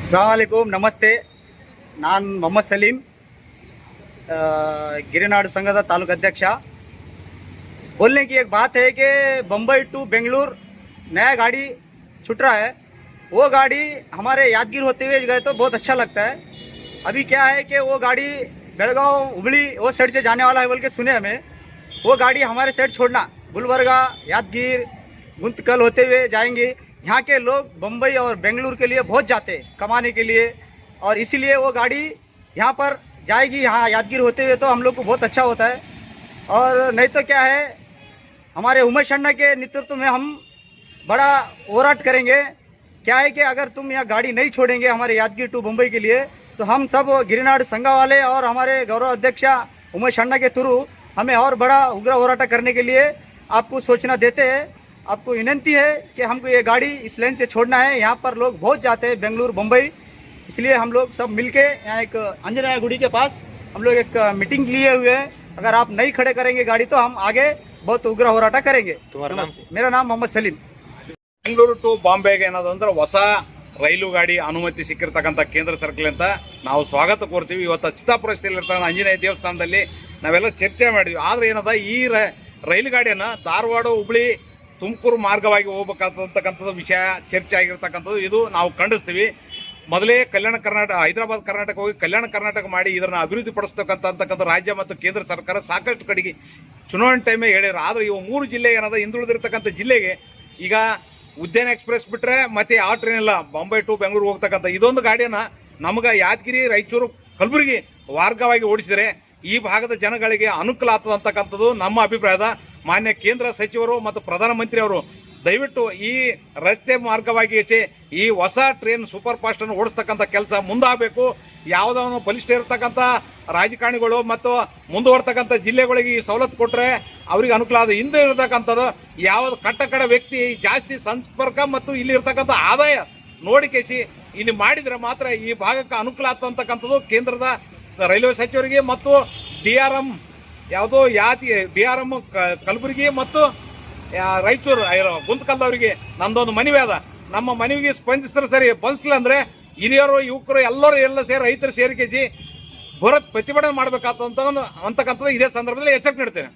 अस्सलामुअलैकुम, नमस्ते। नान मोहम्मद सलीम, गिरिनाडु संघದ तालुका अध्यक्ष। बोलने की एक बात है कि बम्बई टू बेंगलुरु नया गाड़ी छूट रहा है। वो गाड़ी हमारे यादगीर होते हुए गए तो बहुत अच्छा लगता है। अभी क्या है कि वो गाड़ी बेलगांव हुबली वो साइड से जाने वाला है बोल के सुने हमें। वो गाड़ी हमारे साइड छोड़ना, गुलबर्गा यादगीर गुंतकल होते हुए जाएंगे। यहाँ के लोग बम्बई और बेंगलुरु के लिए बहुत जाते हैं कमाने के लिए, और इसीलिए वो गाड़ी यहाँ पर जाएगी। यहाँ यादगीर होते हुए तो हम लोग को बहुत अच्छा होता है। और नहीं तो क्या है, हमारे उमेश अन्ना के नेतृत्व में हम बड़ा होराट करेंगे। क्या है कि अगर तुम यहाँ गाड़ी नहीं छोड़ेंगे हमारे यादगीर टू मुंबई के लिए, तो हम सब गिरिनाडु संघ वाले और हमारे गौरव अध्यक्ष उमेश अन्ना के थ्रू हमें और बड़ा उग्र होराटा करने के लिए आपको सूचना देते हैं। आपको विनंती है कि हमको ये गाड़ी इस लाइन से छोड़ना है। यहाँ पर लोग बहुत जाते हैं बेंगलुरु मुंबई, इसलिए हम लोग सब मिलके यहाँ एक अंजनेय गुड़ी के पास हम लोग एक मीटिंग लिए हुए हैं। अगर आप नहीं खड़े करेंगे गाड़ी तो हम आगे बहुत उग्र होराटा करेंगे। तुम्हारा नाम? मेरा नाम मोहम्मद सलीम। ಬೆಂಗಳೂರು ಟು ಬಾಂಬೆಗೆ ಏನದಂದ್ರೆ ಹೊಸ ರೈಲು ಗಾಡಿ ಅನುಮತಿ ಸಿಕ್ಕಿರ್ತಕ್ಕಂಥ ಕೇಂದ್ರ ಸರ್ಕಾರದಿಂದ ನಾವು ಸ್ವಾಗತ ಕೋರ್ತೀವಿ. ಇವತ್ತು ಚಿತ್ತಾಪುರ ರಸ್ತೆಯಲ್ಲಿರ್ತಕ್ಕಂಥ ಆಂಜನೇಯ ದೇವಸ್ಥಾನದಲ್ಲಿ ನಾವೆಲ್ಲ ಚರ್ಚೆ ಮಾಡಿದ್ವಿ. ಆದರೆ ಏನದ ಈ ರೈಲು ಗಾಡಿಯನ್ನು ಧಾರವಾಡ ಹುಬ್ಳಿ ತುಮಕೂರು ಮಾರ್ಗವಾಗಿ ಹೋಗ್ಬೇಕಂತಕ್ಕಂಥದ್ದು ವಿಷಯ ಚರ್ಚೆ ಆಗಿರ್ತಕ್ಕಂಥದ್ದು ಇದು ನಾವು ಖಂಡಿಸ್ತೀವಿ. ಮೊದಲೇ ಕಲ್ಯಾಣ ಕರ್ನಾಟಕ ಹೈದರಾಬಾದ್ ಕರ್ನಾಟಕ ಹೋಗಿ ಕಲ್ಯಾಣ ಕರ್ನಾಟಕ ಮಾಡಿ ಇದನ್ನು ಅಭಿವೃದ್ಧಿ ಪಡಿಸ್ತಕ್ಕಂಥ ರಾಜ್ಯ ಮತ್ತು ಕೇಂದ್ರ ಸರ್ಕಾರ ಸಾಕಷ್ಟು ಕಡೆಗೆ ಚುನಾವಣೆ ಟೈಮೇ ಹೇಳಿದ್ರು. ಆದರೆ ಇವು 3 ಜಿಲ್ಲೆ ಏನದ ಹಿಂದುಳಿದಿರ್ತಕ್ಕಂಥ ಜಿಲ್ಲೆಗೆ ಈಗ ಉದ್ಯಾನ ಎಕ್ಸ್ಪ್ರೆಸ್ ಬಿಟ್ರೆ ಮತ್ತೆ ಆ ಟ್ರೈನ್ ಇಲ್ಲ ಬಾಂಬೆ ಟು ಬೆಂಗಳೂರು ಹೋಗ್ತಕ್ಕಂಥ ಇದೊಂದು ಗಾಡಿಯನ್ನ ನಮಗೆ ಯಾದಗಿರಿ ರಾಯಚೂರು ಕಲಬುರಗಿ ಮಾರ್ಗವಾಗಿ ಓಡಿಸಿದರೆ ಈ ಭಾಗದ ಜನಗಳಿಗೆ ಅನುಕೂಲ ಆಗ್ತದೆ ಅಂತಕ್ಕಂಥದ್ದು ನಮ್ಮ ಅಭಿಪ್ರಾಯದ. ಮಾನ್ಯ ಕೇಂದ್ರ ಸಚಿವರು ಮತ್ತು ಪ್ರಧಾನಮಂತ್ರಿ ಅವರು ದಯವಿಟ್ಟು ಈ ರಸ್ತೆ ಮಾರ್ಗವಾಗಿ ಈ ಹೊಸ ಟ್ರೈನ್ ಸೂಪರ್ ಫಾಸ್ಟ್ ಅನ್ನು ಓಡಿಸ್ತಕ್ಕಂಥ ಕೆಲಸ ಮುಂದಾಗಬೇಕು. ಯಾವುದೋ ಬಲಿಷ್ಠ ಇರತಕ್ಕಂಥ ರಾಜಕಾರಣಿಗಳು ಮತ್ತು ಮುಂದುವರ್ತಕ್ಕಂಥ ಜಿಲ್ಲೆಗಳಿಗೆ ಈ ಸವಲತ್ತು ಕೊಟ್ಟರೆ ಅವ್ರಿಗೆ ಅನುಕೂಲ ಆದ. ಹಿಂದೆ ಇರತಕ್ಕಂಥದ್ದು ಯಾವ್ದು ಕಟ್ಟಕಡ ವ್ಯಕ್ತಿ ಜಾಸ್ತಿ ಸಂಪರ್ಕ ಮತ್ತು ಇಲ್ಲಿ ಇರ್ತಕ್ಕಂಥ ಆದಾಯ ನೋಡಿಕೆಸಿ ಇಲ್ಲಿ ಮಾಡಿದ್ರೆ ಮಾತ್ರ ಈ ಭಾಗಕ್ಕೆ ಅನುಕೂಲ ಆಗ್ತಕ್ಕಂಥದ್ದು ಕೇಂದ್ರದ ರೈಲ್ವೆ ಸಚಿವರಿಗೆ ಮತ್ತು DRM ಯಾವುದೋ DRM ಕಲಬುರಗಿ ಮತ್ತು ರಾಯಚೂರು ಗುಂತಕಲ್ದವರಿಗೆ ನಂದೊಂದು ಮನವಿ ಅದ. ನಮ್ಮ ಮನವಿಗೆ ಸ್ಪಂದಿಸಿದ್ರೆ ಸರಿ, ಬಂದಿಲ್ಲ ಅಂದ್ರೆ ಹಿರಿಯರು ಯುವಕರು ಎಲ್ಲ ಸೇರಿ ರೈತರು ಸೇರಿಕೆಸಿ ಬೃಹತ್ ಪ್ರತಿಭಟನೆ ಮಾಡ್ಬೇಕಾಗ್ತಕ್ಕಂಥದ್ದು ಇದೇ ಸಂದರ್ಭದಲ್ಲಿ ಎಚ್ಚರಿಕೆ ನೀಡ್ತೇನೆ.